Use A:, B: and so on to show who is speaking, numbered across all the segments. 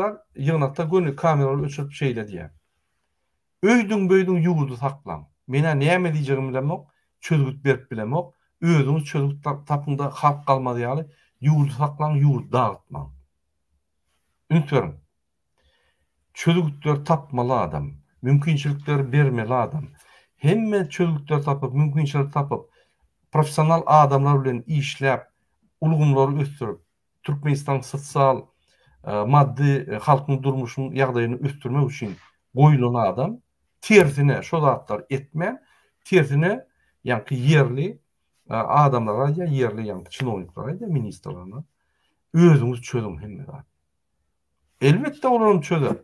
A: ministrler yığınakta gönül kameraları ölçüp şeyle diye. Öydün böydün yurdu saklan. Mena näme diýjegimi bilemok, çözgüt berip bilemok. Özüňiz çözgüt tapynda halk kalmady ýaly yurdu saklan, yurdu dağıtma. Üntörüm. Çözgütler tapmaly adam, mümkinçilikler bermeli adam. Hemme çözgütler tapıp, mümkinçilikler tapıp, profesional adamlar bilen işläp, ulgumlary östürüp, Türkmenistan sosial, maddi halkyň durmuşynyň ýagdaýyny östürmek üçin goýulan adam tersine şo zatlar etme, tersine ýa-ni yerli adamlara ýa yerli ýa-ni çynowniklara ýa ministrlarna özüňiz çözüm hemme zat. Elbetde olarym çözer.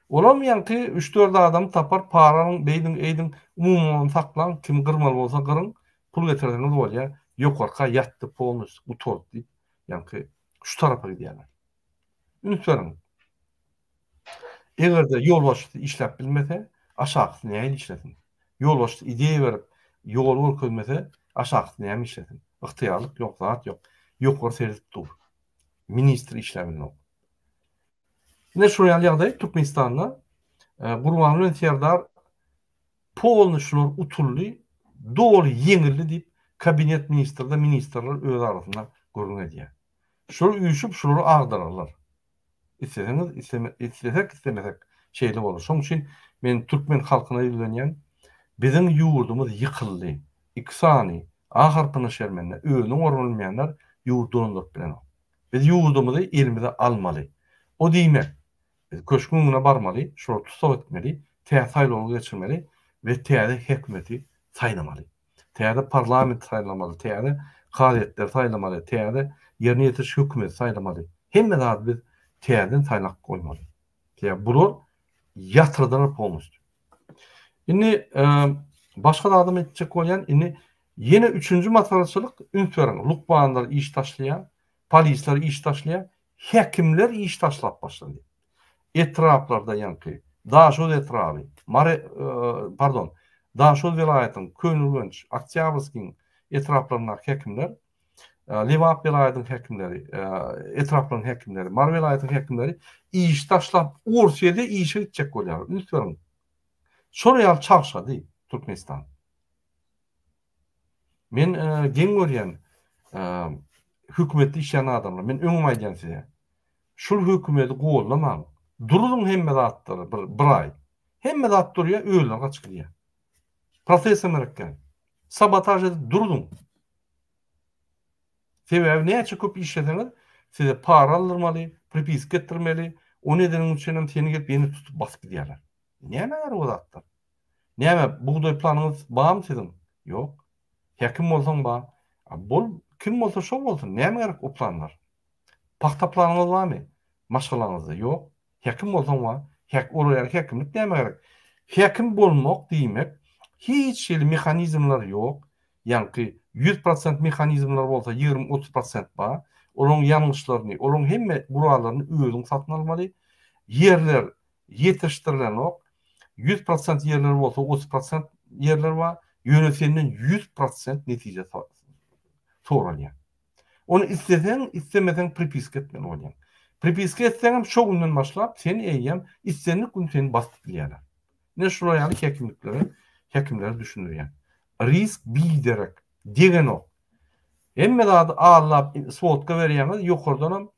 A: Olam ýa-ni 3-4 adam tapar paranyň beýdin eýdin umumyny saklan, kim gyrmaly bolsa gyryn, pul getirdiňiz bolýar, ýokarka ýatdy polnus utordy diýip, ýa-ni şu tarapa gidýärler. Ünsörüm. Egerde yol başçy işläp bilmese, aşağı näme işletin? Yol başçy ideýa berip, ýol görkezmese, aşağı näme işletin? Ihtiýarlyk ýok, zat ýok. Ýokary seredip dur. Ministr işlemini ok. Ne şu ýagdaý Türkmenistanda Gurban bilen Serdar polnuşlar utully, dol ýeňildi diýip kabinet ministrler öz arasynda görüň edýär. Şol üýüşüp şolary agdararlar. İstemesek şeyle olur. Şoň üçin men Türkmen halkyna ýüzlenýän biziň ýurdumyz ýykyldy. İksany, ahyrkyny şermende özüň orulmaýanlar ýurduny bilen. Biz ýurdumyzy elimize almaly. O diýmek, köşküňe barmaly, şol tutsak etmeli, täsirli geçirmeli we täze häkmeti saýlamaly. Täze parlament saýlamaly, täze gazetler saýlamaly, täze ýerine ýetiş hökümet saýlamaly. Hemme zat biz täzen saýlak goýmaly. Ýa bular ýatyrdylar polnusy. Indi başga da adam etjek bolýan, indi ýene 3-nji maslahatçylyk ünsörüň. Lukmanlar iş taşlaýar, polisler iş taşlaýar, häkimler iş taşlap başlady. Etraplarda ýa-ni Daşol etrapy, Daşol vilayatyň Könülgenç, Oktyabrskiň etraplaryna häkimler, Lewap vilayatyň häkimleri, etraplaryň häkimleri, Mar vilayatyň häkimleri iş taşlap Orsiýede işe gitjek bolýar. Ünsörüň. Şol ýaly çagşady Türkmenistan. Men geň görýän hökümetde işleyen adamlar, men öňüme aýdýan size. Şol hökümeti gollamaň. Durulun hemme zatlary bir ay. Hemme zat durýar, öýler gaçykýar. Prosesler merekken. Sabotaj edip durulun. Sebebi näçe köp işleseňiz, size para aldyrmaly, pripiska etdirmeli. O nedeniň üçin seni gelip ýene tutup basyp gidýärler. Näme o zatlar? Näme buğday planyňyz barmy siziň? Ýok. Häkim bolsaň bar. Bol kim bolsa şo bolsun. Näme gerek o planlar? Paxta planyňyz barmy? Maşgalaňyz ýok. Häkim bolsaň bar. Olar häkimlik näme gerek? Häkim bolmak diýmek hiç şeýle mehanizmler ýok. Ýa-ni 100% mehanizmler bolsa 20-30% bar. Olaryň ýangyşlaryny, olaryň hemme guralaryny özüň satyn almaly. Yerler ýetişdirilen ok. 100% yerler bolsa 30% yerler bar. Ýönetenden 100% netije soralýar. Onu isteseň, istemesen pripiska etmeli bolýar. Pripiska etseň şo günden başlap sen eýýäm, istenlik gün seni basyp bilýärler. Ne şolar ýaly häkimler düşünýär. Risk bildirek degen ok. Hemme zat ağlap swotka berýäňiz ýokardan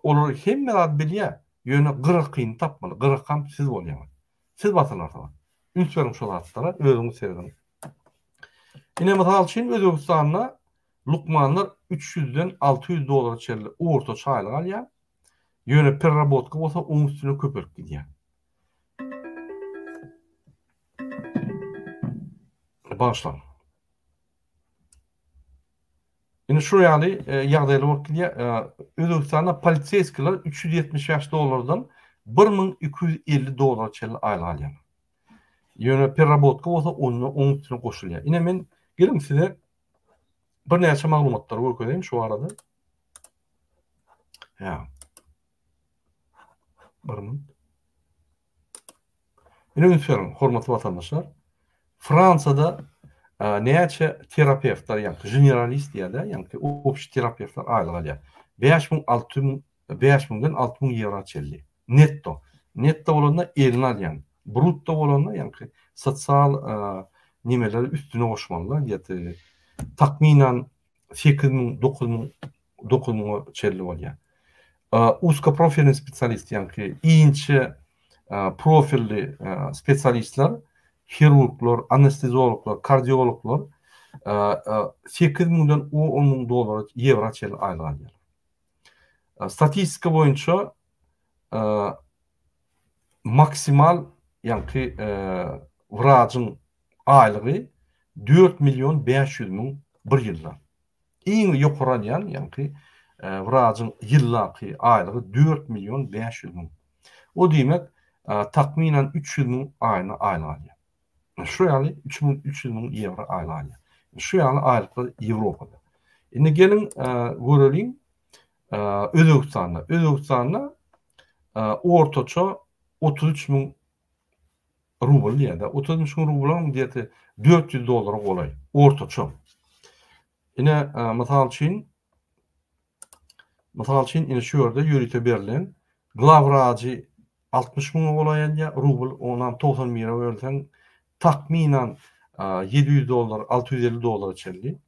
A: olar hemme zat bilýär. Ýöne gyrykyn tapmaly. Gyrykam siz bolýaňyz. Siz batyrlarsınız. Ünsörüň şol zatlara özüňiz serdiň. Ine mysal üçin Özbekistanda Lukmanlar $300'den $600 çelli orta çaylyk alýar. Ýöne perrabotka bolsa oň üstüne köpürüp gidýär. Başlan. Ine şu ýaly ýagdaýlar bolup gidýär. Özbekistanda politseýskiler $370'dan $1250 çelli aýlyk alýar. Ýöne perrabotka bolsa oň üstüne goşulýar. Ine men gelin size bir näçe maglumatlar görkezeyim şu arada. Ya. Barmın. Ine ünsörüň, hormatly vatandaşlar. Fransada näçe terapewtlar ýa-ni generalist ýa-da ýa-ni opşy terapewtlar aýlyk alýar. 5.000-6.000 5.000'den 6.000 euro çelli. Netto. Netto bolanda elini alyan. Brutto bolanda ýa-ni sosial nimeler üstüne goşmalylar diýeti. Takminan 8.000 9.000 çelli bolýar. Uska profilli spesialist ýa-ni iňçe profilli spesialistler, hirurglar, anesteziologlar, kardiologlar 8.000'den 10.000 dolar euro çelli aýlyk alýar. Statistika boyunça maksimal yani vracın aylığı 4.500.000 bir yılda. En yukarılayan yani vracın yıllaki aylığı 4.500.000. O demek takminen 300.000 aylığı alıyor. Şu yani 300.000 euro aylığı alıyor. Şu yani aylıklar Avrupa'da. Şimdi gelin görelim. Özbekistan'da ortaça 33.000 rubl ya da 33.000 rublun diyeti 400 dolar olay ortaça. Yine misal için yine şu yerde yürüte berilen glavracı 60.000 olay ya rubl ondan 90.000 euro versen takminen 700 dolar 650 dolar çelli.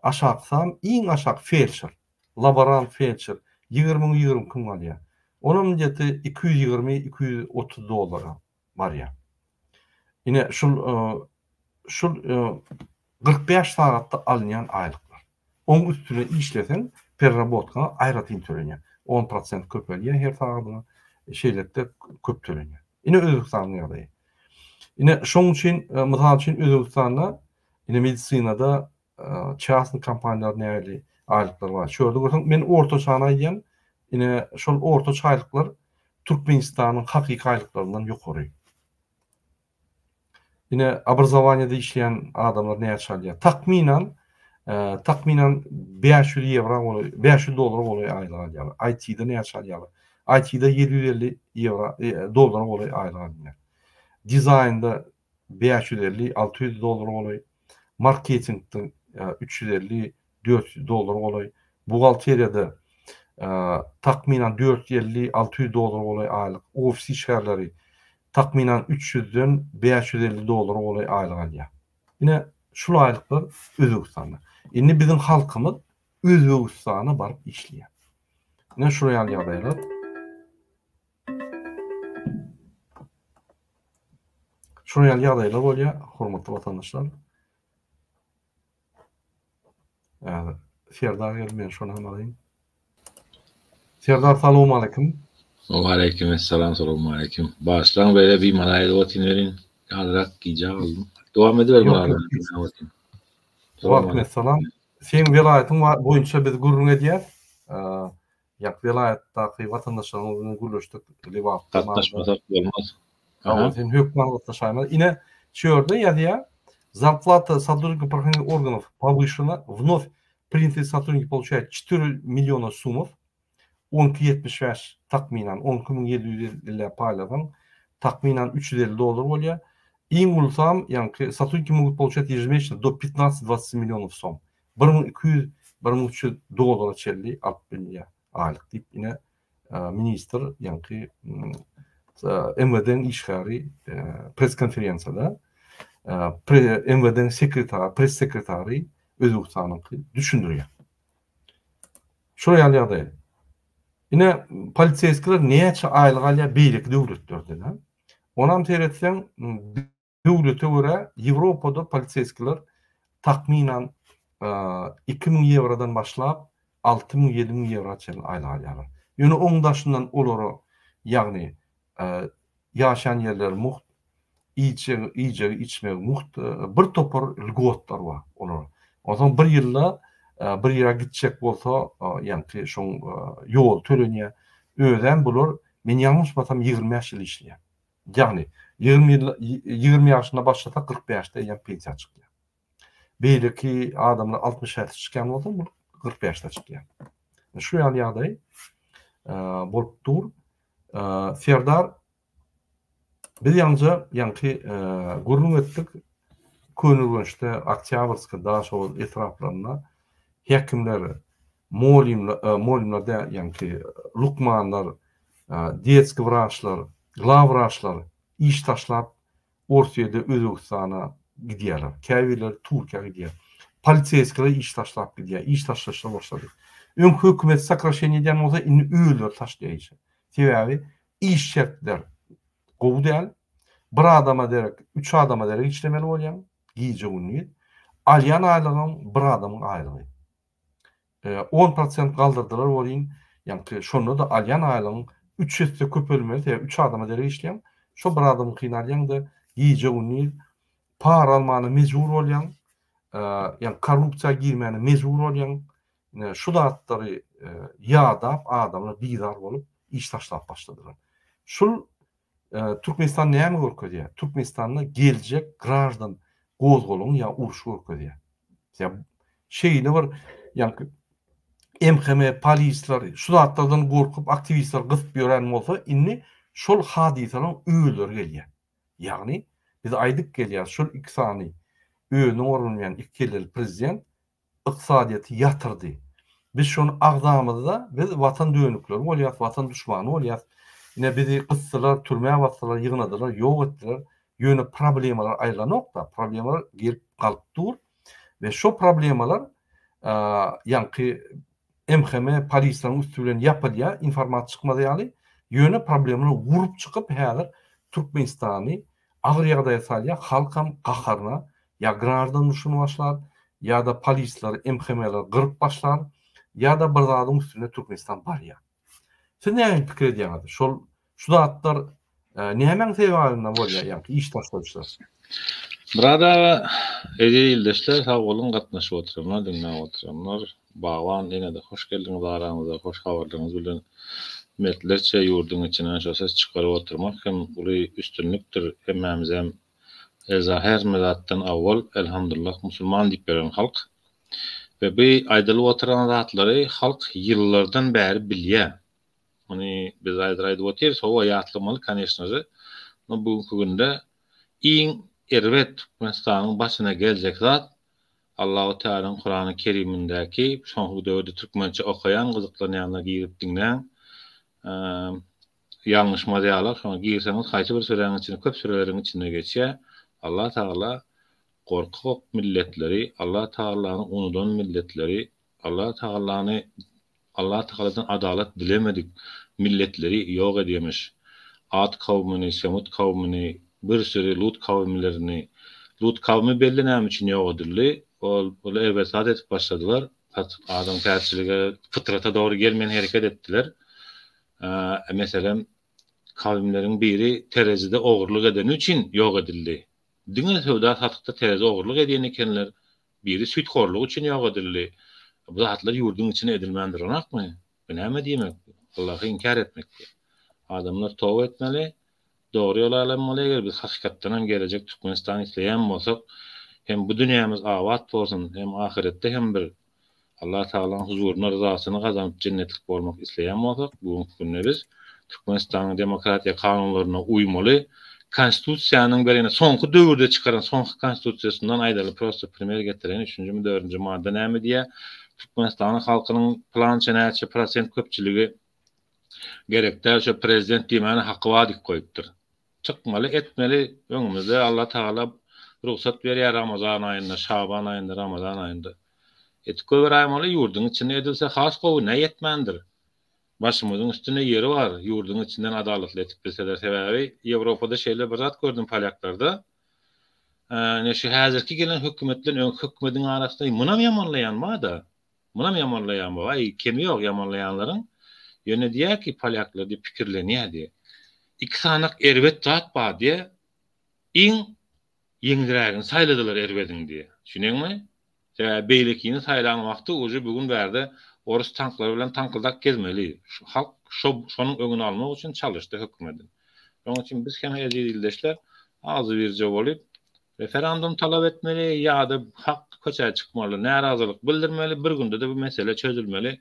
A: Aşağısam en aşağı felçer. Laborant felçer 20 kim var ya. Onun diyeti 220-230 dolara var ya. Yine şu 45 saatte alınan aylıklar. Onun üstüne işlesen perrabotka ayratin törenýär. 10% köpelýär her saatına şeylerde köp törenýär. Yine Özbekistan'da ýagdaý. Yine şoň üçin mysal üçin Özbekistanda yine medisinada çağsın kampanyalar näli aylıklar var. Şöyle görsen men orta çağına diýen yine şol orta çaylıklar Türkmenistanyň hakiki aylıklarından ýokary. Yine obrazowaniýada işleyen adamlar ne ýaşalýar? Takminen 500 euro 500 dolar bolay aylyk alýar. IT'de ne ýaşalýar? IT'de 750 euro dolar bolay aylyk alýar. Dizaynda 550-600 dolar bolay. Marketingde 350-400 dolar bolay. Buhalteriýada takminen 450-600 dolar bolay aylyk. Ofis işgärleri takminen 300'den 550 dolar bolay aylyk alýar. Yine şu aylıklar Özbekistan'da. Indi bizim halkymyz Özbekistana baryp işleýär. Yine şuraya ýagdaýlar. Şuraya ýagdaýlar bolýar, hormatly watandaşlar. Serdar gelmeýän şonu hem alayım. Serdar salamu aleyküm.
B: Aleykümselam, selamun aleyküm. Baştan böyle bir malayda otinlerin alarak gica oldum. Devam ediver bana.
A: Aleykümselam. Sen vilayatyň boýunça biz gurrun edýär. Ýak vilayatdaky watandaşlaryň guruluşdyk liwat.
B: Katnaşmasak bolmaz.
A: Sen hökman katnaşaýmaz. Ine şu ýerde ýazýar. Зарплата сотрудников правоохранительных органов повышена. Вновь принятые сотрудники получают 4 миллиона сумов. 12.75 takminen 10.750 payladan takminen 350 dolar bolýar. Iň ulsam, yani сотрудники могут получать ежемесячно до 15-20 миллионов сом. 1200-1300 dolara çelli alpbilýär aylyk diýip ine minister yani MVD'nin işgäri pres konferensiýada MVD'nin pres sekretary Özbekistanyňky düşündirýär. Şoýa ýagdaý. Yine politsiyskiler näçe aylyk alýar beýlik döwletlerden. Onam teretsen döwlete göre Ýewropada politsiyskiler takminen 2.000 eurodan başlap 6.000-7.000 euro çel aylyk alýar. Ýöne oňdaşyndan olary ýagny ýaşaýan ýerler muht, iýje içmek muht, bir topar lgotlar bar olar. Ondan bir ýylda bir ýere gitjek bolsa, ýani şoň ýol tölenýär. Öden bular men ýalňyş batam 20 ýaş ýyl işleýär. Ýagny 20 ýaşynda başlasa 45-de ýa pensiýa çykýar. Beýleki adamlar 60 ýaşa çykýan bolsa, bu 45-de çykýar. Şu ýagdaý bolup dur. Serdar biz ýalnıja ýani gurrun etdik. Könülgünçde Oktyabrska daş ol etraflarına hekimleri, molimler da yani lukmanlar, detski vraçlar, glavraçlar iş taşlap Orsiýada Özbekistana gidýärler. Käbirler Türkiýe gidýär. Polisiýasklar iş taşlap gidýär. İş taşlaşa başlady. Ön hökümet sakraşenýa diýen bolsa indi öýler taşlaýar. Sebäbi iş şertler gowy däl. Bir adama derek, 3 adama derek işlemeli bolýan. Giýje günni. Alýan aýlygym bir adamyň aýlygy. 10% galdyrdylar bolýan. Yani şonu da alýan aýlygyň 3 ýetse köpelmeli, 3 adama derek işleýän. Şo bir adamy kynalýan da giýje günni para almany mejbur bolýan. Yani korrupsiýa girmeni mejbur bolýan. Şu datlary ýa-da adamlar bizar bolup iş taşlap başladylar. Şul Türkmenistan näme görkezýär? Türkmenistanda geljek grajdan gozgolun ya uruş görkezýär. Ya şeýle bir ýa-ni MHM polisler şu zatlardan gorkup aktivistler gysyp ýören bolsa inni şol hadisalaryň öýleri gelýär. Ýagny biz aýdyk gelýär şol iki sany öýüniň orunmayan iki prezident ykdysadyýaty ýatyrdy. Biz şonu agdamyzda biz watan dönükleri bolýar, watan düşmany bolýar. Ine bizi gyssalar, türmäge batsalar, ýygnadylar, ýok etdiler. Ýöne problemalar aýlanokda, problemalar gelip galypdyr we şo problemalar ýa-ni MHM polislaryň üstünden ýapylýar, informat çykmady ýaly. Ýöne problemleri vurup çykyp häzir Türkmenistany agyr ýagdaýa salýar, halkam gaharyna ya grardan düşüni başlar, ya da polisler, MHM'ler gyryp başlar, ya da bir zadyň üstüne Türkmenistan barýar. Sen näme pikir edýäňiz? Şu zatlar näme sebäbinden bolýar, ýa-ni iş taşlaýçylar.
B: Burada edildeşler sağ olun gatnaşyp oturýarlar, dinläp oturýarlar. Bawan ene de hoş geldiňiz aramyza, hoş habarlaryňyz bilen metlerçe ýurduň içinden şo ses çykaryp oturmak hem uly üstünlükdir. Hemmemiz hem her medatdan awval elhamdülillah musulman diýip beren halk. Ve bu aýdylyp oturan zatlary halk ýyllardan bäri bilýär. Hani biz aýdyp oturýar, o ýatlamaly конечно. Bugünkü günde iň erwet Türkmenistanyň başyna geljek zat Allahu Teala'nın Kur'an-ı Kerimindäki şoňky döwürde türkmençe okayan, gyzyklanýanlar girip dinleýän ýalňyş materiallar şoňa girseňiz haýsy bir süreň içinde, köp süreleriň içinde geçýär. Allah Teala korkak milletleri, Allah Teala'nın unudan milletleri, Allah Teala'dan adalet dilemedik milletleri ýok edýärmiş. Ad kavmini, Semut kavmini, bir sürü Lut kavimlerini, Lut kavmi belli näme üçin ýok edildi. Ol evesat etip başladylar. Adam terçilige, fıtrata doğru gelmeyen hareket ettiler. Mesela kavimlerin biri terezide oğurluk eden için yok edildi. Dünya sövda satykda tereze oğurluk edýän ekenler, biri sütkorluk için yok edildi. Bu zatlar yurdun içine edilmendir onakmı? Bu näme diýmek? Allah'ı inkar etmek. Adamlar tövbe etmeli, doğru yola alınmalı. Eger biz hakikatdan gelecek Türkmenistan isleýän bolsak, hem bu dünýämiz awat bolsun, hem ahirette hem bir Allah Teala'nın huzuruna rızasyny gazanyp cennetlik bolmak isleýän bolsak, bu günde biz Türkmenistanyň demokratiýa kanunlaryna uymaly. Konstitusiýanyň berene soňky döwürde çykaran soňky konstitusiýasyndan aýdaly prosta premier getiren 3-nji 4-nji madde näme diýär? Türkmenistanyň halkynyň plança näçe prosent köpçiligi gerekler şu prezident diýmeni haqqy wadyk goýupdyr. Çykmaly, etmeli. Öňümizde Allah Teala ruhsat berýär Ramazan aýynda, Şaban aýynda, Ramazan aýynda. Etköwer aýmaly ýurdun içinde edilse has gowy ne yetmendir. Başymyzyň üstüne ýeri var. Ýurdun içinden adaletli etip bilseler sebäbi Ýewropada şeýle bir zat gördüm palyaklarda. Şu häzirki gelen hökümetler hökümetiň arasynda munam ýamanlaýanma-da. Munam ýamanlaýanma, ay kemi ýok ýamanlaýanlaryň. Ýöne diýär ki palyaklar diýip pikirlenýär diýär. İki sanak erwet zat bar diýär. Ýeňdirägini saýladylar erwediň diýär. Şuneňmi? Beýlikini saýlan wagty uju bugün berde orus tanklary bilen tankyldak gezmeli. Halk şonuň öňüni almak üçin çalışdy hökümetin. Onuň üçin biz hem edildeşler azy birje bolup referendum talap etmeli ýa-da hak köçe çykmaly, narazylyk bildirmeli, bir günde de bu mesele çözülmeli.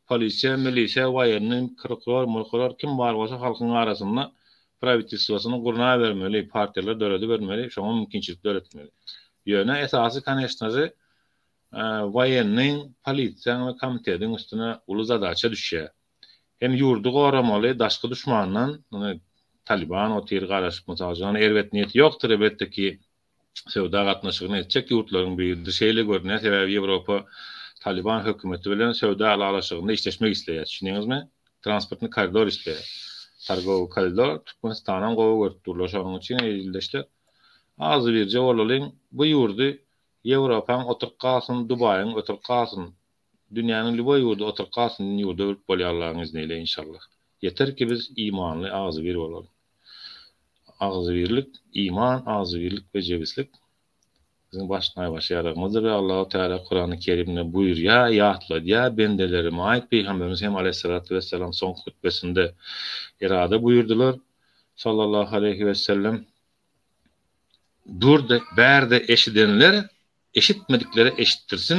B: Polisiýa, milisiýa, waýernin, prokuror, kim bar bolsa halkyň arasynda pravительствоsyny gurna bermeli, partiýalar döwleti bermeli, şoňa mümkinçilik öğretmeli. Ýöne esasy конечно Wayenning, polisiýanyň we komitetiň üstüne uly zadaça düşýär. Hem ýurdu goramaly, daşky düşmandan, Taliban o tir garaşyp mysaljany erwet niýeti ýokdur elbetde ki sowda gatnaşygyny etjek ýurtlaryň bir şeýle görnär. Sebäbi Ýewropa Taliban hökümeti bilen sowda alaşygyny işleşmek isleýär. Düşünýäňizmi? Transportny koridor isleýär. Targowy koridor Türkmenistanyň gowy görtürler. Şonuň üçin eýildeşler. Azy birje bolalyň bu ýurdu Ýewropaň oturup kalsın, Dubay'ın oturup kalsın, dünyanın lüboy ýurdu oturup kalsın, ýurda bolýarlaryň izniyle inşallah. Yeter ki biz imanly azy bir bolalım. Azy birlik, iman, azy birlik we jebislik bizim başnaý başarymyzdır. Allahu Teala Kur'an-ı Kerim'de buyurýar, ýatla diýär, bendelerime aýt Peýgamberimiz hem aleyhissalatu vesselam son hutbesinde irade buyurdular. Sallallahu aleyhi ve sellem burada berde eşidenler eşitmedikleri eşittirsin.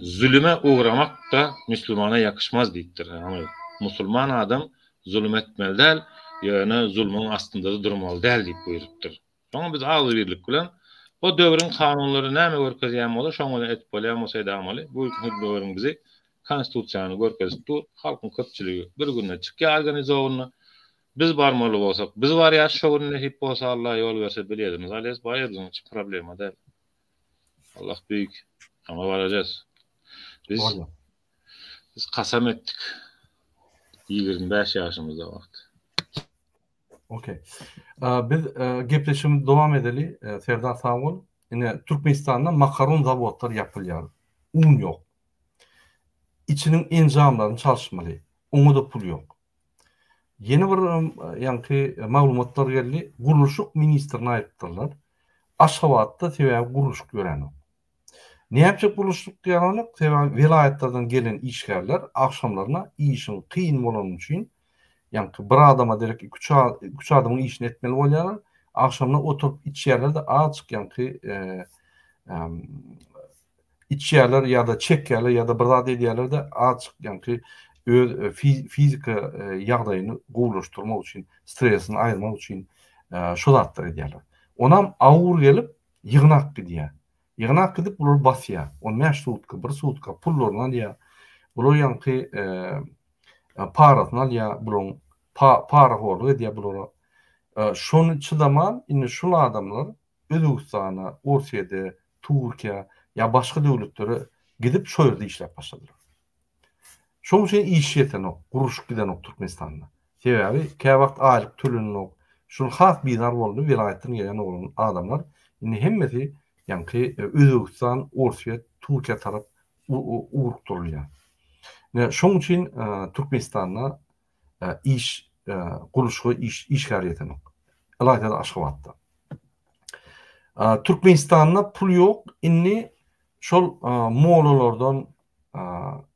B: Zulüme uğramak da Müslümana yakışmaz deyipdir. Yani Musulman adam zulüm etmeli değil, yani zulmün aslında durmalı değil deyip buyurupdur. Sonra biz azy birlik bilen o dövrün kanunları näme görkezýän bolar, şoňa etip bolýan bolsa edamaly. Bu döwrüň bizi konstitusiýany görkezip dur, halkyň köpçüligi bir günde çykýar organizowny biz barmaly bolsak, biz var ya şoňa hep bolsa Allah ýol berse bilýärmiz. Alys baýdyň hiç problema değil. Allah büyük. Ama varacağız. Biz kasam ettik. 25 yaşımızda vakti.
A: Okey. Biz gepleşimi devam edeli. Serdar Sağol. Yine Türkmenistan'da makaron zavodları yapılıyor. Un yok. İçinin encamlarını çalışmalı. Onu da pul yok. Yeni bir yankı maglumatlar geldi. Guruluşuk ministerine ayıptırlar. Aşgabatda sebäbi guruluşuk gören o. Ne yapacak buluştuk diýerler? Sebäbi vilayetlerden gelen işgärler akşamlarına işin kıyın bolan üçin, yani bir adama derek üç adamın işini etmeli bolýarlar. Akşamına oturup içýärler açık yani içýärler ya da çekýärler ya da bir zat edýärler de açık yani öz fizika ýagdaýyny gowlaşdyrmak üçin, stresini aýyrmak üçin şo zatlar edýärler. Onam awur gelip ýygnak gidýär. Ýygnak gidip bular basýar. 15 sutka, 1 sutka pullarynı alýar. Bular ýanky parasyny alýar, bular para horly edýär bulara. Şonu çydaman, indi şol adamlar Özbekistana, Orsiýada, Türkiýe ya başga döwletlere gidip şo ýerde işläp başladylar. Şoň üçin iş ýeten ok, guruşup giden ok Türkmenistanda. Sebäbi käwagt aýlyk tölenok, şol has bizar boldy, vilayetten gelen olan adamlar indi hemmeti yani Özbekistan, Orsiýa, Türkiýe tarap urukturulýar. Şoň üçin Türkmenistanda iş guruşy iş gärýeten ok. Alaýda Aşgabatda. Türkmenistanda pul ýok, indi şol mollalardan,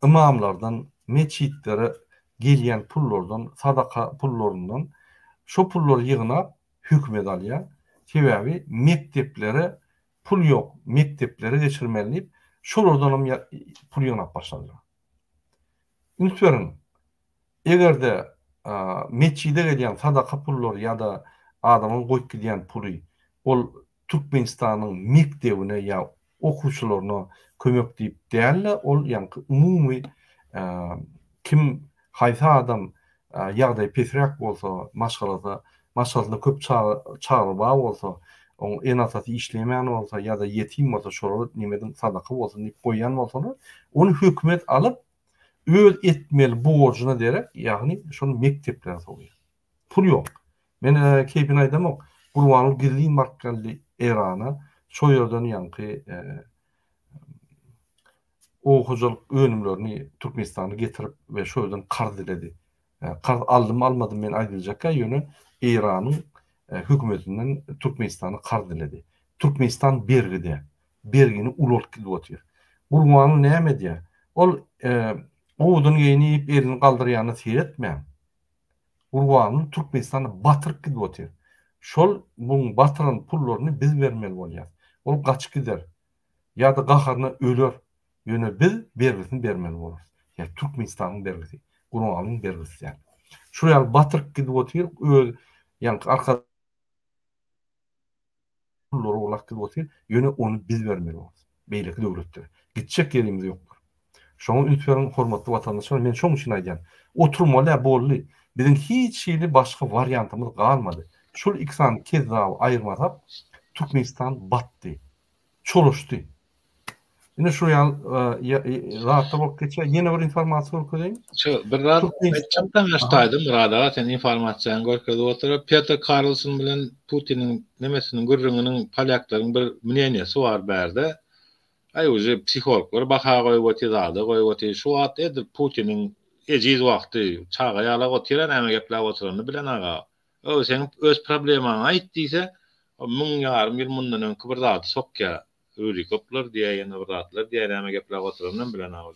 A: imamlardan, meçitlere gelýän pullardan, sadaka pullarından şo pullar ýygnap hökümet alýar. Sebäbi mekteplere pul yok, mekteplere geçirmeliyip şolardan pul ýygnap başladylar. Ünsürin, egerde meçide gelýän sadaka pullar ya da adamın goýup gidýän puly ol Türkmenistanyň mektebine ya okuwçylaryna kömek diýip dälle, ol ýanky umumy kim haýsy adam ýagdaý pesrak bolsa, maşgalada köp çağırba bolsa, on en asasy işleýän bolsa ya da yetim bolsa şolar nimeden sadaka bolsun diýip goýan bolsa, onu hökümet alyp öz etmeli borjuna derek, ýagny şonu mekteplere soýar. Pul ýok. Men kepin aýdamok, Gurbanul Girliň markally Erana şo ýerden ýanky okuwçylyk önümlerini Türkmenistana getirip ve şo ýerden kard diledi. Kard aldım almadım men aýdyljak ýöne Iranyň hökümetinden Türkmenistana kard diledi. Türkmenistan bergini ulak gidip otyr. Gurbanul näme diýär? Ol oğudun geýnip elini galdyrýany seyretmeýän. Gurbanul Türkmenistana batyryp gidip otyr. Şol bu batyran pullaryny biz bermeli bolýar. Ol gaçyp gider. Ya da gaharna öler. Ýöne biz bergisini bermeli bolýar. Ya Türkmenistanyň bergisi, Gurbanulyň bergisi ýa. Şuraya batyryp gidip otyr, öz ýanky arka pulları olak gibi otur. Yöne onu biz vermeliyiz. Beýleki döwletler. Gitjek yerimiz ýokdur. Şoňa ünsüren hormatly watandaşlar, men şoň üçin aýdýan. Oturmaly bolly. Bizim hiç şeýle başga wariantymyz galmady. Şol ikisini kezzap aýyrmasap, Türkmenistan batdy. Çoluşdy. Ine şu ýaly rahatda bolup geçýär. Ýene bir informasiýa görkeýin.
B: Şu bir rad
A: Türkmenistan
B: açtaýdym, bir rada sen informasiýany görkezip oturup Peter Carlson bilen Putinin nemesiniň gürrüňiniň polyaklaryň bir münenesi bar bärde. Ay uje psihologlar baha goýup otyrady, goýup otyr. Şu wagt edip Putinin ejiz wagty çaga ýala otyran, näme gepler oturany bilen aga. O sen öz problemaňy aýtdysa, 1000 ýarym ýyl mundan öňki bir zat sokka öýrikoplar diýe ýene bir zatlar diýe näme gepler oturany bilen aga.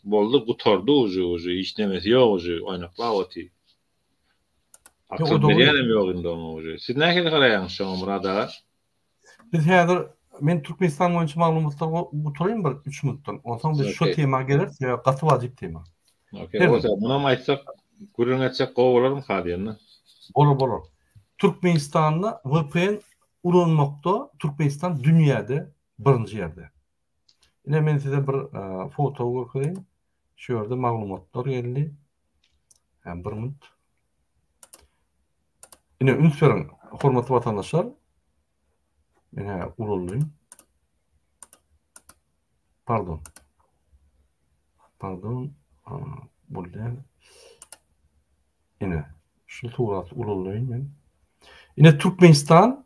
B: Boldy gutardy uje hiç nemesi ýok uje oýnakla otyr. Akıl berýänem ýok indi uje. Siz näme garaýaňyz şoňa Murada?
A: Biz häzir men Türkmenistan boýunça maglumatlary gutarayım bir 3 minutdan. Ondan biz şu tema gelerse ýa gaty wajyp tema.
B: Okey, o zaman buna aýtsak, gürrüň etsek gowalarym hadýany.
A: Bolur. Türkmenistan'da VPN ulanmakta. Türkmenistan dünýäde birinji ýerde. Ine men size bir foto görkezeyim. Şu ýerde maglumatlar geldi. Hem bir minut. Ine ünsüren hormatly watandaşlar. Men ulanlıyım. Pardon. Burada. Ine şu turat ulanlıyım men. Ine Türkmenistan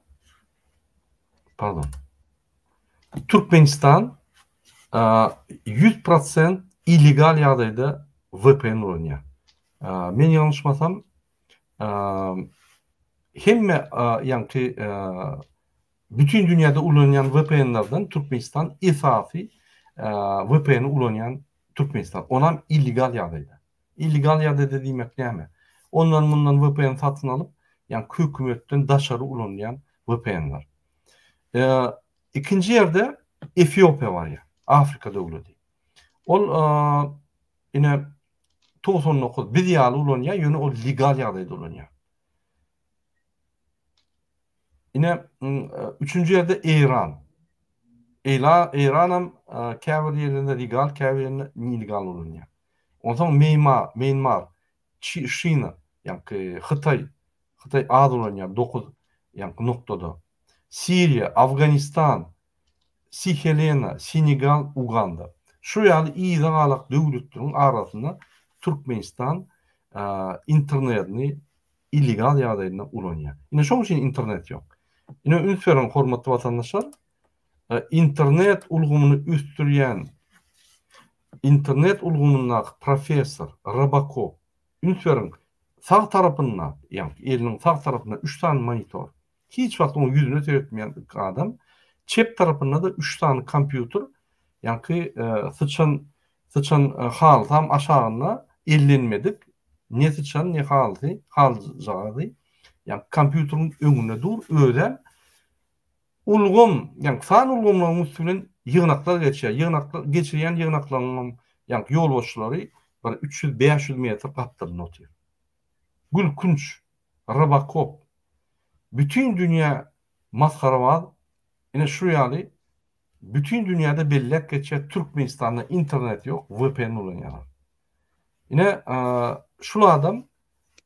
A: 100% illegal ýagdaýda VPN ulanýar. Men ýalňyşmasam hemme ýa-ni bütün dünýäde ulanýan VPN'lerden Türkmenistan esasy VPN ulanýan Türkmenistan. Onam illegal ýagdaýda. Illegal ýagdaýda diýmek näme? Ondan bundan VPN satyn alyp, ýa-ni hökümetden daşary ulanýan VPN'ler. İkinci ýerde Etiopiýa bar ýa, Afrika döwleti. Ol ine 99 biz ýaly ulanýar, ýöne ol legal ýagdaýda ulanýar. Ine üçüncü ýerde Iran. İranam käbir ýerinde legal, käbir ýerinde illegal ulanýar. Ondan Myanmar, Şina, ýa-ni Hytaý az ulanýar 9 ýa-ni noktada. Siriya, Afganistan, Sihelena, Senegal, Uganda. Şu ýaly iýde galak döwletleriň arasynda Türkmenistan internetini illegal ýagdaýda ulanýar. Ine şoň üçin internet ýok. Ine ünsüren hormatly watandaşlar, internet ulgumyny üstürýän internet ulgumyna professor Rabakov ünsüren sağ tarapyndan, ýa-ni eliniň sağ tarapyndan 3 tane monitor. Hiç wagt onu yüzüne seyretmeyen adam. Çep tarafında da 3 tane kompüter, yani sıçan hal tam aşağına ellenmedik. Ne sıçan ne hal zadı. Yani kompüterin önüne dur öyle ulgum, yani san ulgumların üstünden yığınaklar geçiyor. Geçiren yığınakların yani yol boşları 300-500 metre kaptırın oturuyor. Gülkünç, Rabakov. Bütün dünya maskara var. Yine şu ýaly bütün dünyada bellek geçer Türkmenistan'da internet yok, VPN ulanýar. Yine şu adam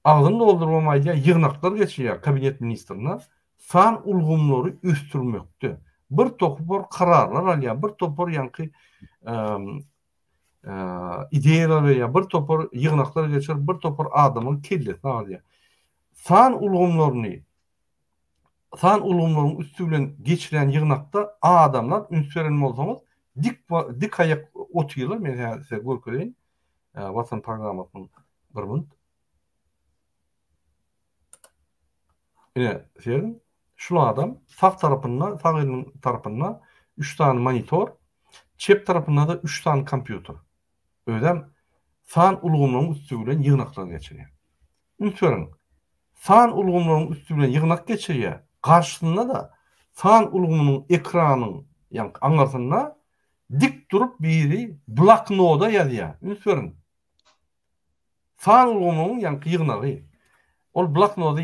A: ağzını doldurmamayla yığınaklar geçiyor kabinet ministrine. San ulgumları üstürmekte. Bir topor kararlar alýar, bir topor ýa-ni ideýalar veya bir topor yığınaklar geçer, bir topor adamın kellesini alýar. San ulgumlaryny üstünden geçiren yığınakta adamlar ünsüren bolsaňyz dik ayak otyýarlar. Men size görkezeyim. Watan programmasynyň bir minut. Ine şeýle şu adam sağ tarapynda 3 tane monitor, çep tarapynda da 3 tane kompüter. Ödem san ulgumlaryň üstünden yığınaklar geçirýär. Ünsüren san ulgumlaryň üstünden yığınak geçirýär. Karşısında da san ulgumynyň ekranyň ýa-ni aňarsynda dik durup biri bloknoda ýazýar. Ünsüren san ulgumynyň ýa-ni yığınagy. Ol bloknoda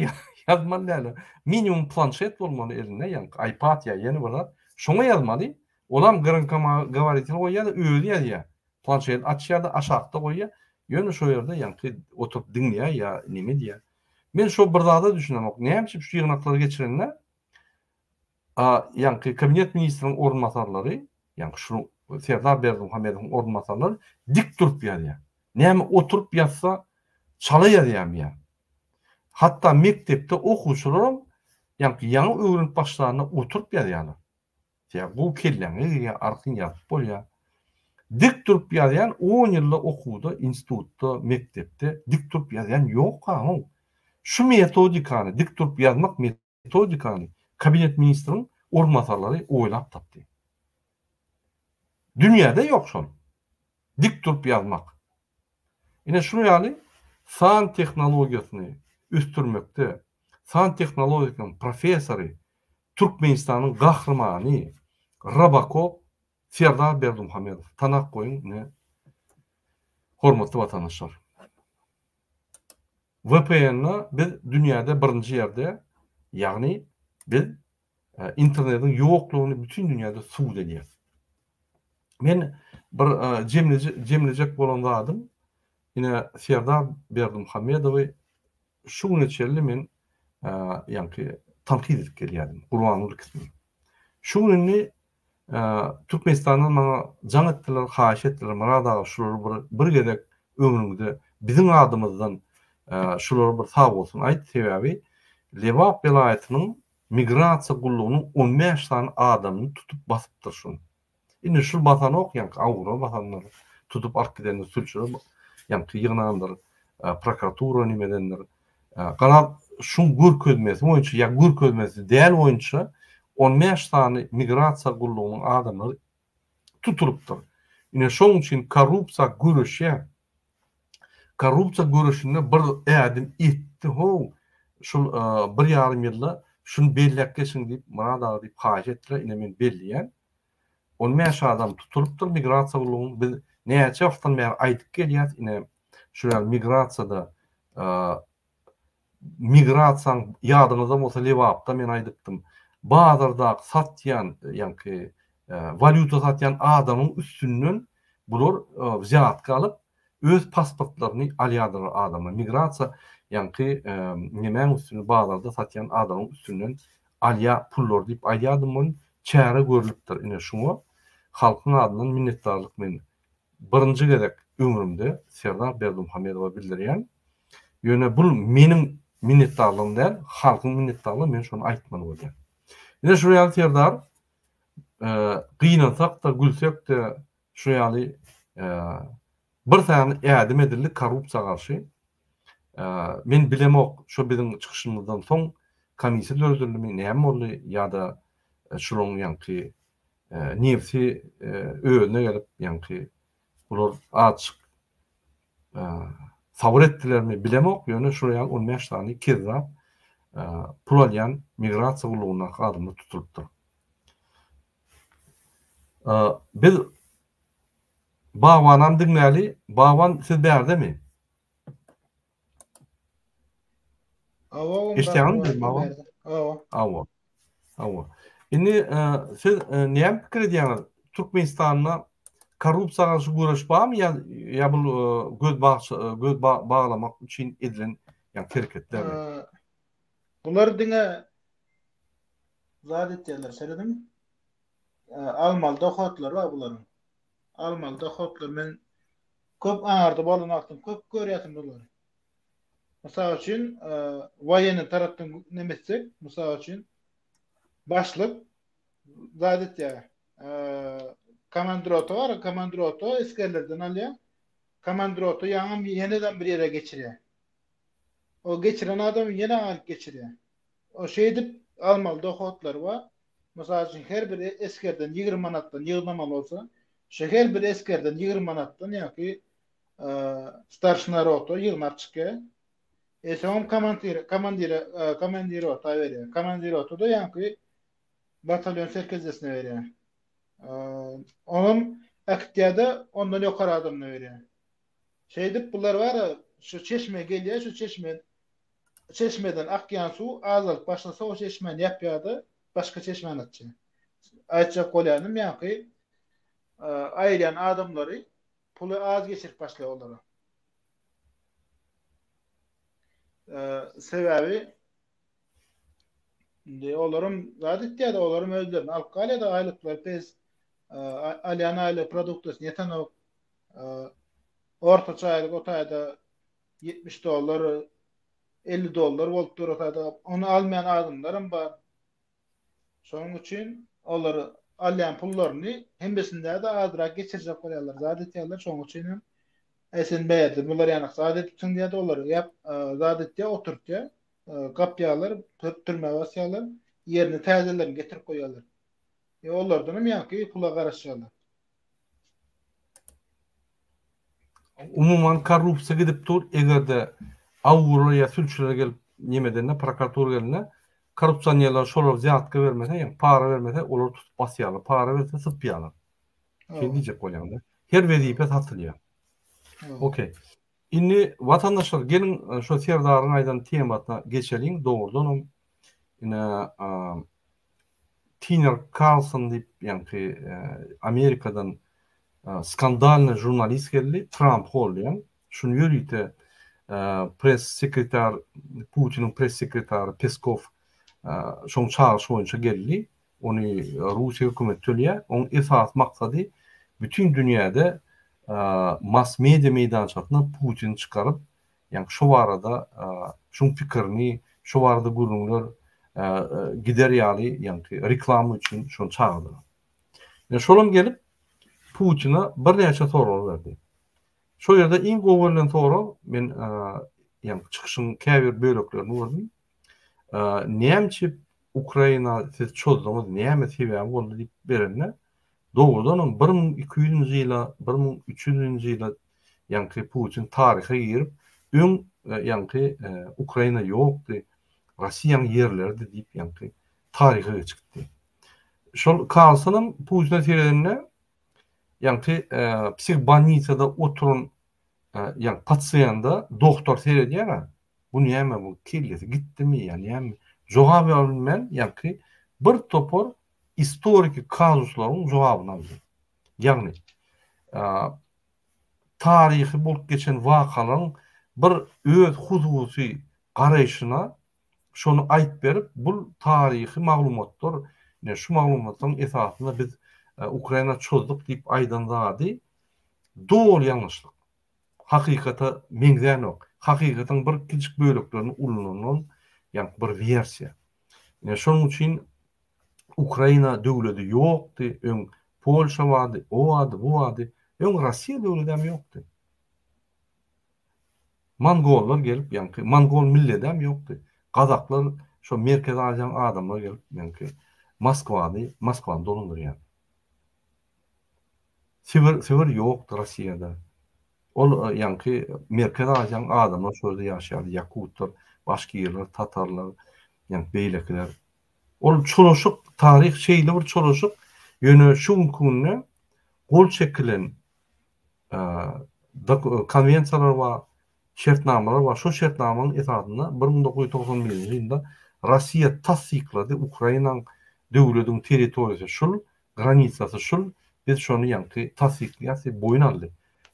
A: Yazmaly ýaly. Minimum planşet bolmaly elinde, ýani iPad ýa ýeni birer. Şoňa ýazmaly. Olam gyrınkama gabaritini goýýar, öýüli ýazýar. Planşet açýar, aşagda goýýar. Ýöne şo ýerde ýani oturup dinleýär ýa nime diýär. Men şo bir zada düşünýän, näme şu ýygnaklary geçirenler ýani kabinet ministriniň ornmatarlary, ýani şu Serdar Berdimuhamedowyň ornmatarlary dik durup ýazýar. Näme oturup ýazsa çala ýazýar. Hatta mektepde okuwçylar ýani ýaňy öwrünip başlaryna oturup ýazýarlar. Ya bu kelleňi arkyň ýazyp bolýar. Dik durup ýazýan 10 ýylda okuwda, institutda, mektepde dik durup ýazýan ýok ha. Şu metodikany, dik durup ýazmak metodikany kabinet ministriniň ornmatarlary oýlap tapdy. Dünýäde ýok şol. Dik durup ýazmak. Ine şunu ýaly san tehnologiýasyny üstürmekde, san tehnologiýasynyň professory, Türkmenistanyň gahrymany Rabakov Serdar Berdimuhamedow. Tanak goýun ne? Hormatly watandaşlar. VPN-ni biz dünýäde birinji ýerde, ýagny biz internetiň ýoklugyny bütün dünýäde suwd edýäs. Men bir jemlejek bolan zadym, ine Serdar Berdimuhamedowy şu neçeli men ýani tanqid edip gelýärdim. Gurbanuly kısmı. Şu günni Türkmenistanyň maňa jaň etdiler, haýyş etdiler, marada şular bir gedek ömrümde bizim adymyzdan şular bir sag bolsun aýt sebäbi Lewap welaýatynyň migrasiýa gullugynyň 15 tane adamyny tutup basypdyr şunu. Indi şu batan ok ýani Awro batanlar tutup arkydany sürçürip ýani ýygnaýandyr, prokuratura nimedendir. Galat şu görkezmesi, oýunçy ýa görkezmesi däl oýunçy 15 tane migrasiýa gullugynyň adamlary tutulupdyr. Ine şoň üçin korrupsiýa görüşinde bir ädim etdi ho. Şol 1,5 ýylda şunu belläp geçin diýip marada diýip haýyş etdiler. Ine men belliýän 15 adam tutulupdyr migrasiýa gullugyny biz näçe wagtdan beri aýdyp gelýär. Ine şu migrasiýada migrasiýaň ýadyňyzda bolsa Lewapda men aýdypdym. Bazarda satýan, ýani valyuta satýan adamyň üstünden bular wziyatka alyp öz pasportlaryny alýardylar adamlar. Migrasiýa ýani nimäň üstünden bazarda satýan adamyň üstünden alýa pullar diýip aýdýardym, çäre görülipdir. Ine şuňa halkyň adyndan minnetdarlyk men birinji gerek ömrümde Serdar Berdimuhamedowa bildirýän. Ýöne bu meniň minnetdarlygym däl, halkyň minnetdarlygy men şonu aýtmaly bolýar. Ine şu ýaly Serdar gynansak da gülsek de şu ýaly bir tane ädim edildi korrupsiýa garşy. Men bilemok şu biziň çykyşymyzdan soň komissiýa dördüldimi näme boldy ýa-da şunyň ýani nefsi öňüne gelip ýani bular açyk sabır etdilermi bilemok. Ýöne şu ýaly 15 tane kezzap pul alýan migrasiýa gullugynyň adamı tutulupdyr. Biz Bawanam dinläli, Bawan siz bärdimi? Eşdeňizmi Bawan? Awa. Indi siz näme pikir edýäňiz? Türkmenistanyň korrupsiýa garşy güreş barmy ýa bu göz baglamak üçin edilen ýani hereketler?
C: Bular diňe zat etýärler, seredim. Almaly dohotlar bar bularyň. Almaly dohotlar men köp aňarda bolanakdym, köp görýärdim bulary. Mysal üçin waýeny tarapdan nemetsek, mysal üçin başlyk zat etýär. Komandroto var, komandroto eskerlerden alýar. Komandroto ýeneden bir ýere geçirýär. O geçiren adam ýene alyp geçirýär. O şeýdip almaly dohotlar bar. Mysal üçin her bir eskerden 20 manatdan ýygnamaly bolsa, şeher bir eskerden 20 manatdan ýa-ki starşina roto ýygnapçyka. Eşom komandiri rota berýär. Komandiri rota da ýa-ki batalyon serkezesine berýär. Onun aktiýada ondan ýokary adamna berýär. Şeýdip bular bar, şu çeşme gelýär, şu çeşme çeşmeden akyan su azalıp başlasa o çeşmeni yapyadı, başka çeşmeni atacak. Aytacak golyanım yankı ayıran adamları pulu az geçirip başlıyor onlara. Sebebi olarım zaten ya da olarım özlerini alıp kalya da aylıklar pez alyan aile produktus yeten o orta çaylık otayda $70 $50 volttur otayda onu almayan adamlarım var. Şonun için onları alyan pullarını hembesinde de azrak geçirecek oluyorlar. Zadetyalar şonun için esin beğendim. Bunlar yani zadet için diye de onları yap zadet diye oturt diye kapyalar, türme vasyalar yerini tazelerini getirip koyuyorlar. Onlardan yankı pula karışıyorlar.
A: Umuman korrupsiya gidip dur, egerde avurlar ya sülçülere gelip yemedene, prokurator geline korrupsiyanerler şolar ziyatka vermese, yani para vermese, olar tutup basyalar, para verse sıpyalar. Şey diyecek olayanda. Her vezipe satılıyor. Okey. Inni vatandaşlar gelin şu Serdar'ın aydan tematına geçelim doğrudan. Yine Tucker Carlson deyip yani Amerika'dan skandalny jurnalist geldi, Trump holyan. Şunu yürüyte press sekreter, Putin'in press sekreteri Peskov şonu çağırış boyunca geldi. Onu Rusya hükümeti tölüye. Onun esas maksadı bütün dünyada mass media meydançasına Putin çıkarıp yani şu arada şun fikrini şu arada gurunlar gider yali yani reklamı için şunu çağırdı. Yani şolum gelip Putin'a bir neçe soru verdi. Şu yerde en gowurlan soru men yani çıkışın käbir bölüklerini gördüm. Näme Ukraina siz çözdüňiz, näme sebäbi boldy diýip berenne. Doğrudan 1200-nji ýyla 1300-nji ýyla ýani Putin taryha girip öň ýani Ukraina ýokdy, Russiýanyň ýerleri diýip ýani taryha geçipdi. Şol Carlson'un Putin'e seýrenine ýani psihbanitsada oturun ýani pasiýanda doktor seýredýär. Bu näme bu killesi gitdimi ýani ýani jogap alman ýani bir topor historik kazuslaryň jogabyny aldy. Ýani tarihi bolup geçen wakalaryň bir öz hususy garaýşyna şonu aýt berip bu tarihi maglumatlar ne şu maglumatlaryň esasynda biz Ukraina çözdük diýip aýdandady doğru ýalňyşlyk. Hakykata meňden ok. Hakykatyň bir kiçik bölüklerini ulunan ýani bir versiýa. Ne şonuň üçin Ukraina döwleti ýokdy, öň Polşa wady, o wady, bu wady, öň Russiýa döwleti hem ýokdy. Mongollar gelip ýani Mongol milleti hem ýokdy. Gazaklar şo Merkez Aziýanyň adamlar gelip ýani Moskwany dolundurýar. Sivir ýokdy Russiýada. Ol ýani Merkez Aziýanyň adamlar şurada ýaşaýar, Yakutlar, Başkirler, Tatarlar, ýani beýlekler. Ol çoroşuk tarih şeýle bir çoroşuk ýöne şu günne gol çekilen konwensiýalar we şertnamalar we şu şertnamanyň esasynda 1991-nji ýylda Russiýa tasdiklady, Ukrainanyň döwletiň territoriýasy şul, granitsasy şul, biz şonu ýani tasdikleýäs, boyun aldy.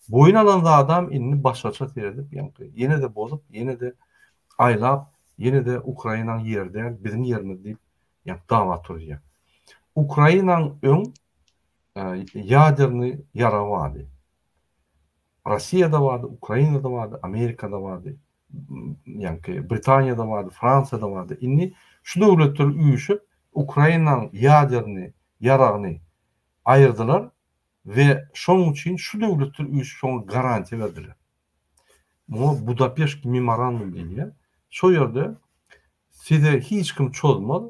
A: Boyun alan adam inni başgaça seredip ýani ýene de bozup, ýene de aýlap, ýene de Ukrainanyň ýerde, bizim ýerimiz diýip ýani dawa turýar. Ukrainanyň öň ýaderny ýara wady. Russiýada wady, Ukrainada wady, Amerikada wady, ýani Britaniýada wady, Fransada wady. Inni şu döwletler üýüşip Ukrainanyň ýaderny ýaragyny aýyrdylar ve şonuň üçin şu döwletler üýüşip şoňa garantiýa berdiler. Bu Budapeşt memorandum diýilýär. Şo ýerde size hiç kim çözmedi.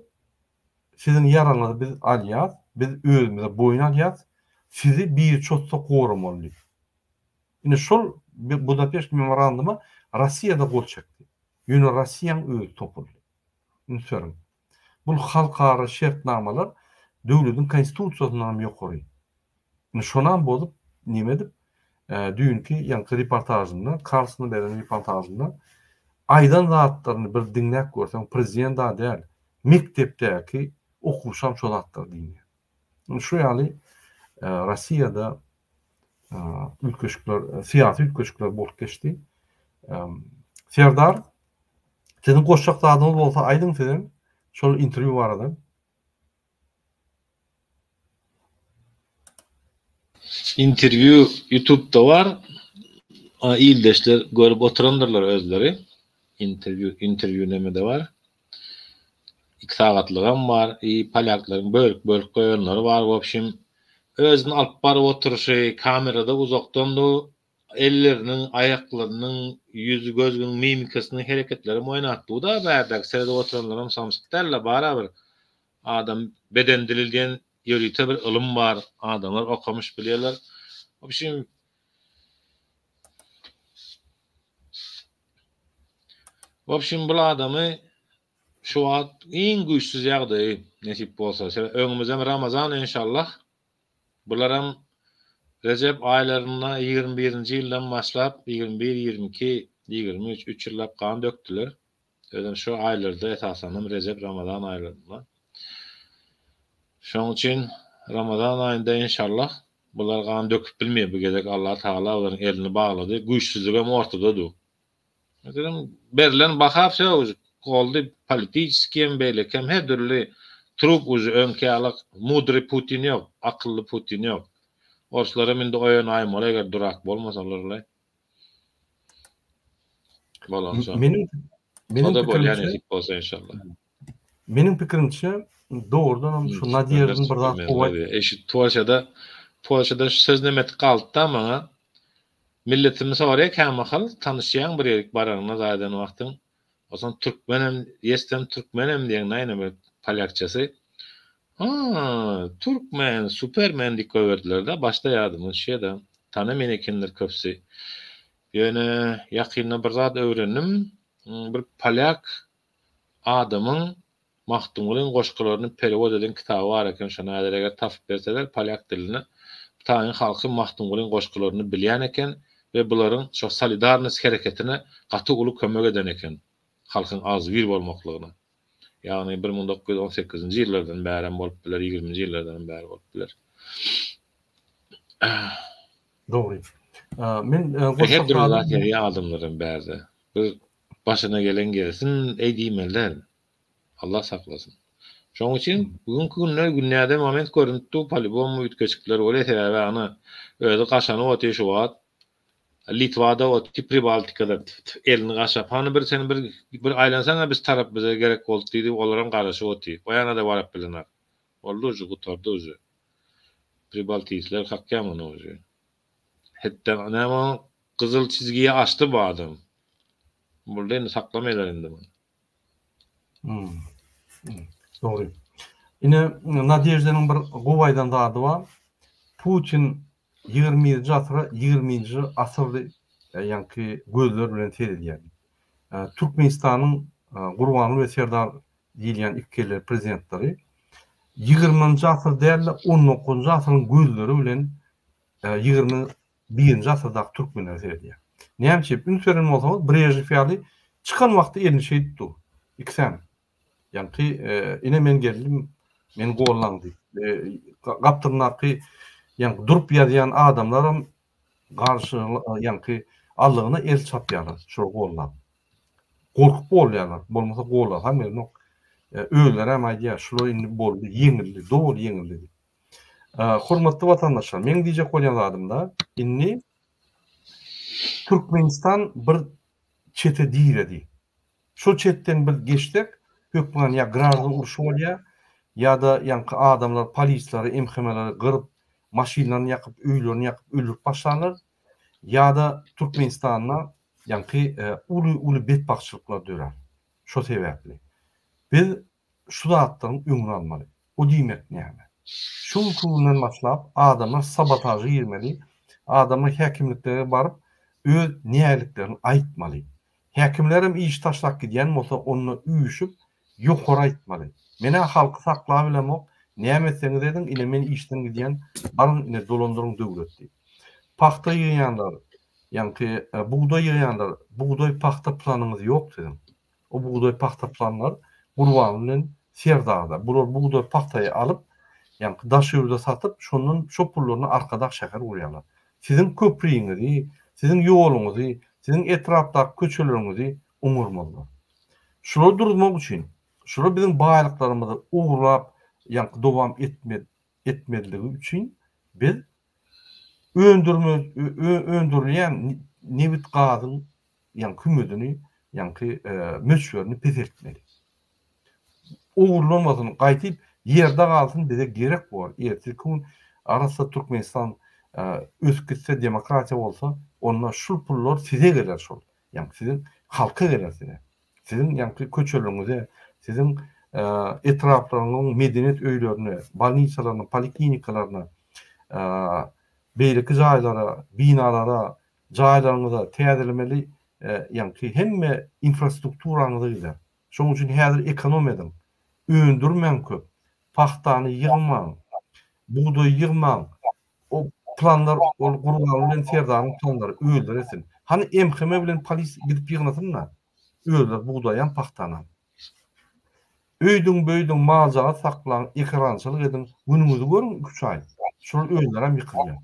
A: Sizin yaralarınızı biz alýas, biz özümüze boyun alýas, sizi bir çözse gorumaly. Ine şol Budapeşt memorandumy Russiýada gol çekdi. Ýöne Russiýanyň öz topurly. Ünserim. Bu halkara şertnamalar döwletiň konstitusiýasyndan ýokary. Ine şondan bozup näme edip düňki ýani reportajynda, Carlson'un beren reportajynda aydan zatlaryny bir dinläp görsem prezident da däl, mektepdäki okuşam şol zatlar diýýär. Şu ýaly Rossiýada ülkeşikler, siyasi ülkeşikler bolup geçti. Serdar, senin goşşak zadymyz bolsa aýdyň senem, şol interview barada.
B: Interview YouTube'da var. İldeşler görüp oturandırlar özleri. Interview nemede var. 2 sagatlygan var. Palyaklaryň bölük goýanlary var. Wopşim özüni alyp baryp oturuşy, kamerada uzakdan da ellerinin, ayaklarynyň, yüzü gözüniň mimikasyny, hereketlerini oýnatdy. Da bärdäk serede oturanlaram samsytlarla baraber adam beden dili diýen ýörüte bir ilm var. Adamlar okamyş bilýärler. Wopşim bu adamy şu wagt iň güýçsiz ýagdaý nesip bolsa, öňümizde Ramazan inşallah. Bularam Recep aýlaryna 21-nji ýyldan başlap 21, 22, 23, 3 ýyllap kan döktüler. Özüm şu aýlarda esasanam Recep, Ramazan aýlarynda. Şoň üçin Ramazan aýynda inşallah bular kan döküp bilmeýär bu gezek Allah Taala olaryň elini baglady. Güýçsizlik hem ortadadyr. Mesela berilen bakap goldy politiski hem beýlek hem her türlü trup uzu öňkälik mudry Putin ýok, akylly Putin ýok. Orçlara mende oýan aýmaly eger durak bolmasalar. Bolansa. Menim pikrimçe bolsa inşallah.
A: Menim pikrimçe doğrudan şu Nadiýerden bir zat gowy.
B: Eşit Polşada şu söz nemet galdy ama milletimiz oraya kämahal tanışýan bir ýerik baranyna zaýdan wagtyň. Osan türkmenem, ýestem türkmenem diýen näme palyakçasy. Türkmen, supermen diýip goýberdiler da başda ýadymy şeýde. Tanymyn ekenler köpsi. Ýöne ýakynda bir zat öwrendim. Bir palyak adamyň Mahtumgulyň goşgalaryny perewod eden kitaba bar eken, şonu eger tasyp berseler palyak dilini taýyn halky Mahtumgulyň goşgalaryny bilýän eken we bularyň şo solidarność hereketine gaty uly kömek eden eken. Halkyň az bir bolmaklygyna. Ýagny 1918-nji ýyllardan bäri bolup biler, 20-nji ýyllardan bäri bolup biler.
A: Dogry. Men
B: goşgalaryň ýardymlaryň bäri. Bir başyna gelen gelsin, eýdimeler. Allah saklasın. Şoň üçin bugünkü günlerde moment görüntü polibom ütkeçikler öle sebäbi ana özü gaşany oty şu wagt Litvada oty Pribaltikada elini gaşap hany bir seni bir aýlansaňa biz tarap bize gerek boldy diýdi, olaram garaşy oty. Oýana da barap bilener. Oldu şu gutardy özü. Pribaltikler hakkamyny özü. Hetde näme kızıl çizgiyi açtı bu adam. Burada saklamaýlar indi bunu.
A: Doğru. Ine Nadejde'nin bir gowaýdan da adı var. Putin 20-nji asyrda ýanky gözler bilen seredýär. Türkmenistanyň Gurbany we Serdar diýilýän ikili prezidentleri 20-nji asyrda däl 19-njy asyryň gözleri bilen 21-nji asyrda türkmenler seredýär. Näme ünferin bolsa Brejnev ýaly çykan wagtda elini şeýdi. İkisem. Ýanky ine men geldim, men gollandy. Gaptyrnaky ýanky durup ýazýan adamlaram garşy ýanky allygyna el çapýarlar, şo gollan. Gorkup bolýarlar, bolmasa gollar hem no. Öýler hem aýdýar, şo indi boldy, ýeňildi, dogry ýeňildi. Hormatly watandaşlar, men diýjek bolýan adamda inni Türkmenistan bir çete diýredi. Şo çetten bir geçdik. Hökmen ya grazda uruşy bolýar, ya da ýanky adamlar, polislary, emhemelary gyryp, maşinalaryny ýakyp, öýlerini ýakyp, öldürip başlanýar, ya da Türkmenistanyna ýanky uly betbakçylyklar dörer. Şo sebäpli. Biz şu zatlaryň öňüni almaly. O diýmek näme? Şu günden başlap adamlar sabotaja girmeli, adamlar häkimliklerine baryp öz näliklerini aýtmaly. Häkimlerim iş taşlap gidýän bolsa onu üýüşüp ýokary aýtmaly. Mene halky saklap bilemok, näme etseňiz edin, ile men işden gidýän barın ine dolandyryň döwletdi. Paxta ýeýanlar, Yani buğday yığanlar, buğday paxta planınız yok dedim. O buğday paxta planlar Gurbanlyň Serdağda. Bular buğday paxtayı alıp yani daşyurda satıp şonun şo pullaryny arkada şäher urýarlar. Sizin köprüňizi, sizin ýoluňyzy, sizin etrapdaky köçeleriňizi umurmalylar. Şular durmak üçin, şular bizim baýlyklarymyzy uğurlap, yani dowam etmediligi üçin biz öndürülýän nebit gazyň yani kümedini, yani möçberini pezetmeli. Uğurlanmasın, gaýtyp yerde kalsın bize gerek var. Ertesi gün arasa Türkmenistan öskütse demokratiya olsa onunla şul pullar size gelir şol. Yani sizin halka gelir size. Sizin yani köçeleriňize, sizin etraflarynyň medeniyet öýlerini, balniçalaryny, poliklinikalarına, beýleki jaýlara, binalara, jaýlaryňyza täzelemeli yani hemme infrastrukturaňyzy gider. Şoň üçin häzir ekonomiýadan öndürmen köp. Paxtany yığmaň, buğday yığmaň. O planlar Gurbanlyň Serdağnyň planlary öldüresin. Hani emheme bilen polis gidip yığnasynlar. Öldür buğdaýan paxtany. Öýdüň böýdüň maljaga saklaň, ekrançylyk edin. Günüňizi görün 3 ay. Şol öýler hem ýykylýar.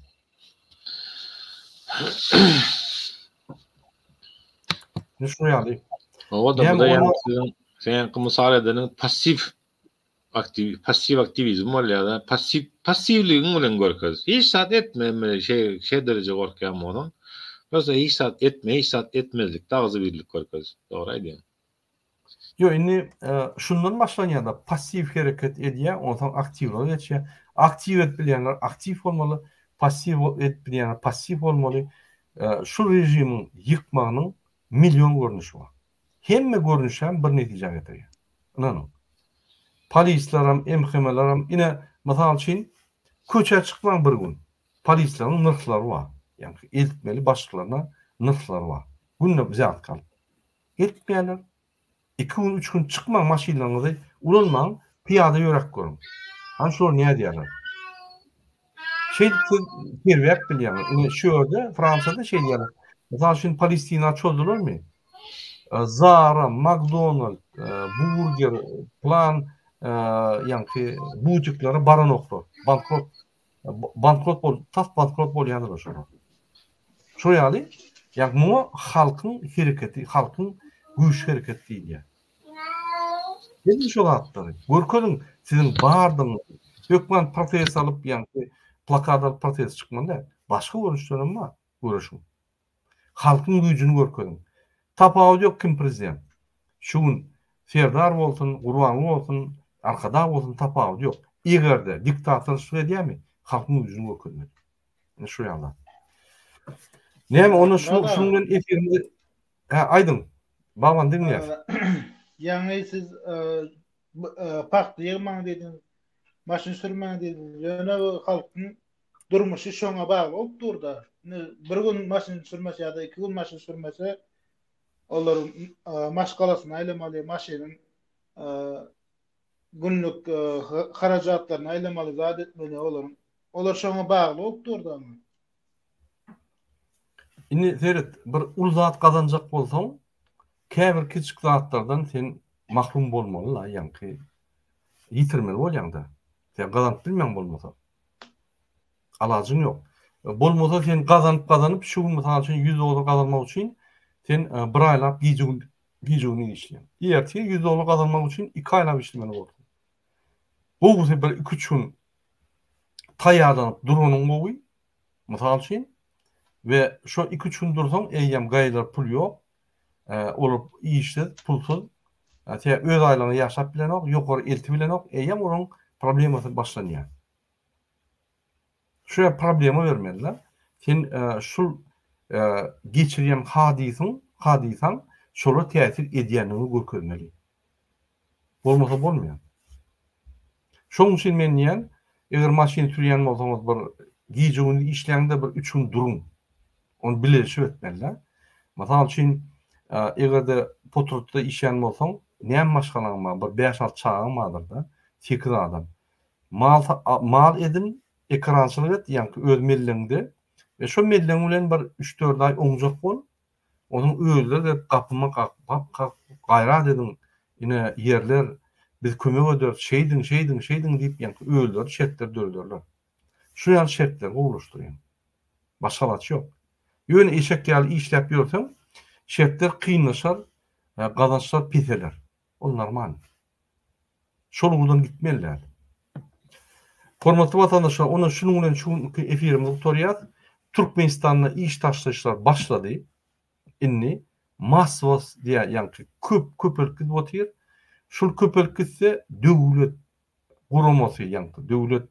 A: Ne şo ýaly?
B: O da bu da ýani sen misal edenin pasiv aktivizm bolýar da passivligiň bilen görkäz. Hiç saat etmeme şey derece gorkýan bolan. Mesela hiç saat etmezlik dağızı birlik görkäz. Dogry aýdýan.
A: Yo indi şundan başlanýanda pasiv hereket edýär, ondan aktivliğe geçýär. Aktiv etbilýänler aktiv bolmaly, pasiv etbilýänler pasiv bolmaly. Şu rejimi yıkmanyň milyon görnüşi var. Hemme görnüşem bir netije getirýär. Inanyň. Polislaram, emhemeleram ine misal üçin köçe çykmaň bir gün. Polislaryň nyrklary var. Yani eltmeli başlyklaryna nyrklary var. Günne bize atkalyp. Eltmeýärler. 2 gün 3 gün çykmaň maşinalaryňyzy ulanmaň, piyada ýörek görün. Han şol näme diýerler? Berwek bilýär. Ine şu ýerde Fransada diýerler. Misal üçin Palestina çöldürlermi? Zara, McDonald's, Burger, Plan, yani butikleri baranoklar. Bankrot bolýanlar şolar. Şo ýaly, yani bu halkyň hereketi, halkyň güýç hereketi diýilýär. Dedi şol atdy. Görkeň sizin bardyň hökümet protest alyp, yani plakat alyp protest çykmanda başga görüşlerim var. Görüşüm. Halkyň güýjüni görkeň. Tapawy ýok kim prezident. Şuň Serdar bolsun, Gurbanly bolsun, arkada bolsun tapawy ýok. Egerde diktatorluk edýärmi? Halkyň güýjüni görkeň. Şu ýaly. Näme onu şundan efirimde aýdym. Baban dinleýär.
C: Yani siz paxta yığmaň dediniz, maşyn sürmäň dediniz. Ýöne halkyň durmuşy şoňa bagly bolup durda. Bir gün maşyn sürmese ýa-da 2 gün maşyn sürmese olar maşgalasyny aýlamaly, maşynyň günlük harajatlaryny aýlamaly, zat etmeli olar şoňa bagly bolup durda.
A: Indi seret bir ulzat kazanjak bolsaň, käbir kiçik zatlardan sen mahrum bolmaly, ýani ýitirmeli bolýanda. Sen gazanyp bilmeň bolmasa. Alajyň ýok. Bolmasa sen gazanyp şu mysal üçin 100 dolar gazanmak üçin sen bir aýlap giýjegini işleýän. Ýerti 100 dolar gazanmak üçin 2 aýlap işlemeli boldy. Bu sefer 2 gün taýýarlanyp duranyň gowy, mysal üçin ve şu 2-3 gün dursaň eýem gaýlar pul ýok. Olup işsiz, pulsuz. Öz aýlaryny ýaşap bilenok, ýokary elti bilenok, eýem onuň problemasy başlanýar. Şu problema vermeliler. Sen şul geçirýän hadisan şola täsir edýänini görkezmeli. Bolmasa bolmaýar. Şoň üçin men diýen, eger maşyn sürýän bolsaňyz bir giýjegini işleýäňde bir 3 gün durun. Onu bileşip etmeliler. Masal üçin egerde potrutda işleýän bolsaň, näme maşgalaň bar? Bir 5-6 çağın bardyr da, 8 adam. Mal edin, ekrançylyk et, ýani öz milliňde Ve şu medlen ulen bir 3-4 ay oňjak bol. Onun öýler de gapyma gaýra dedim. Ine yerler biz kömek eder, şeydin diýip ýa-ni öýler, şertler dördürler. Şu ýaly şertler gowlaşdyrýan. Başga alaç ýok. Ýöne eşek ýaly işläp ýörsem, şertler kynlaşar, gazançlar piteler. O normal. Şol ýoldan gitmeliler. Hormatly watandaşlar, ona şunun bilen şu efirimde tutarýar. Türkmenistanda iş taşlaşlar başlady. Inni masvas diye yani köpelki botyr. Şol köpelkisi döwlet gurulmasy yani döwlet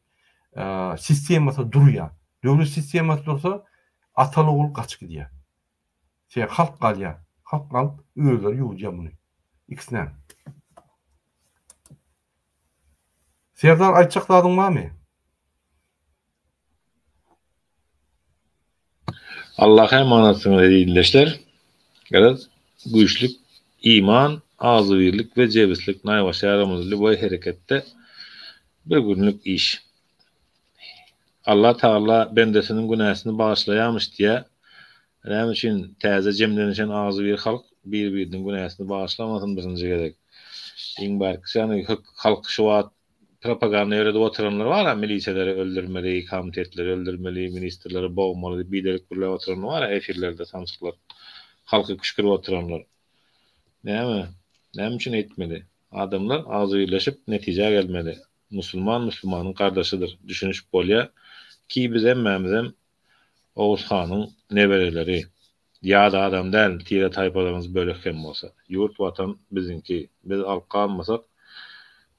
A: sistemasy durýar. Döwlet sistemasy dursa ataly ol gaçky diýär. Şeýle halk galýar. Halk gal öýler ýuwjam muny. İkisinden. Serdar aýtjakladың barmy?
B: Allah'a emanetsin dinleşler. Garaz güýçlük iman, azywirlik we jebislik naýbaşy aramyzda bu hereketde bir günlük iş. Allah Taala bendesinin günäsini bağışlaýarmyş diýe näme üçin täze jemlenişen azywir halk bir-biriniň günäsini bağışlamasyn birinji gerek. Iň barkysany halk şu wagt propaganda ýerde oturanlar bar, milisiýaları öldürmeli, komitetleri öldürmeli, ministrleri bogmaly, bidelik birle oturanlar bar, efirlerde samsyklar. Halky kışkırıp oturanlar. Näme üçin etmeli? Adamlar azywirleşip netije gelmeli. Müslümanyň kardeşidir. Düşünüş bolýa ki biz hemmemiz Oğuz Xanyň nebereleri. Ýa-da adam däl, tire taýpalarymyz bölekken bolsa. Ýurt watan bizinki. Biz alqanmasak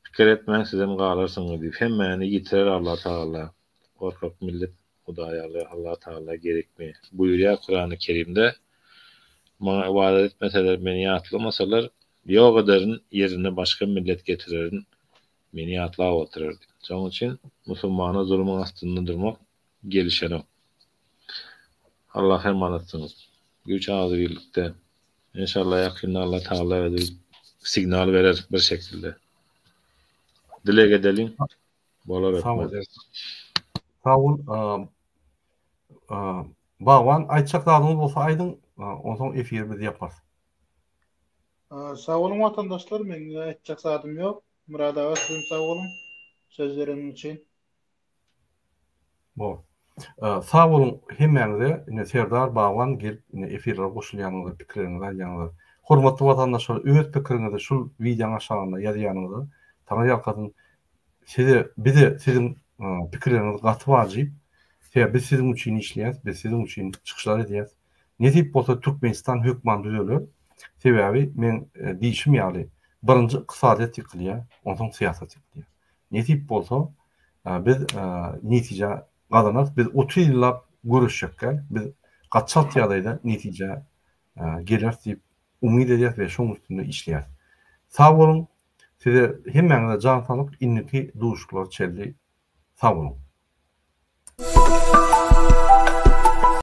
B: pikir etmäň sizem galarsyňyz diýip hemmeni ýitirer Allah Taala. Gorkak millet Hudaýaly Allah Taala gerekmi? Buýurýar Kur'an-ı Kerimde maňa ibadet etmeseler, meni ýatlamasalar, ýok ederin yerine başga millet getirerin, meni ýatlap otururdy. Şoň üçin musulmana zulmyň astynda durmak gelişen. Allah emanetsin. Güç azywirlikde. İnşallah ýakynda Allah Taala signal berer bir şekilde. Dilek edelim. Bolar etmez.
A: Sağ ol. Bagwan aýtjaklarymyz bolsa aýdyň, ondan efir biz ýapar.
C: Sağ olun vatandaşlar, men aýtjak zadym ýok. Murad ağa sizin sağ olun sözleriniz için.
A: Bo. Sağ olun hemmeňize, ine Serdar Bagwan gelip ine efirlere goşulýanyňyzy, pikirlerinizi aýdýanyňyzy. Hormatly vatandaşlar, öz pikirinizi şul videoň aşagynda ýazýanyňyzy, taňa ýakadyn bize sizin pikirlerinizi gatyp alyp, biz sizin üçin işleýäs, biz sizin üçin çykyşlar edýäs. Netip bolsa Türkmenistan höküman düzelýär. Sebebi men diýişim ýaly, birinji ykdysadyýat ýykylýar, ondan siýasat ýykylýar. Netip bolsa biz netije gazanat, biz 30 ýyllap görüşjekkä, biz gaçak ýagdaýda netije geler diýip umyd edýäs we şoň üstünde işleýäs. Sağ olun. Size hemmeňize can sağlyk, inniki duşuklar çeldi. Sağ olun.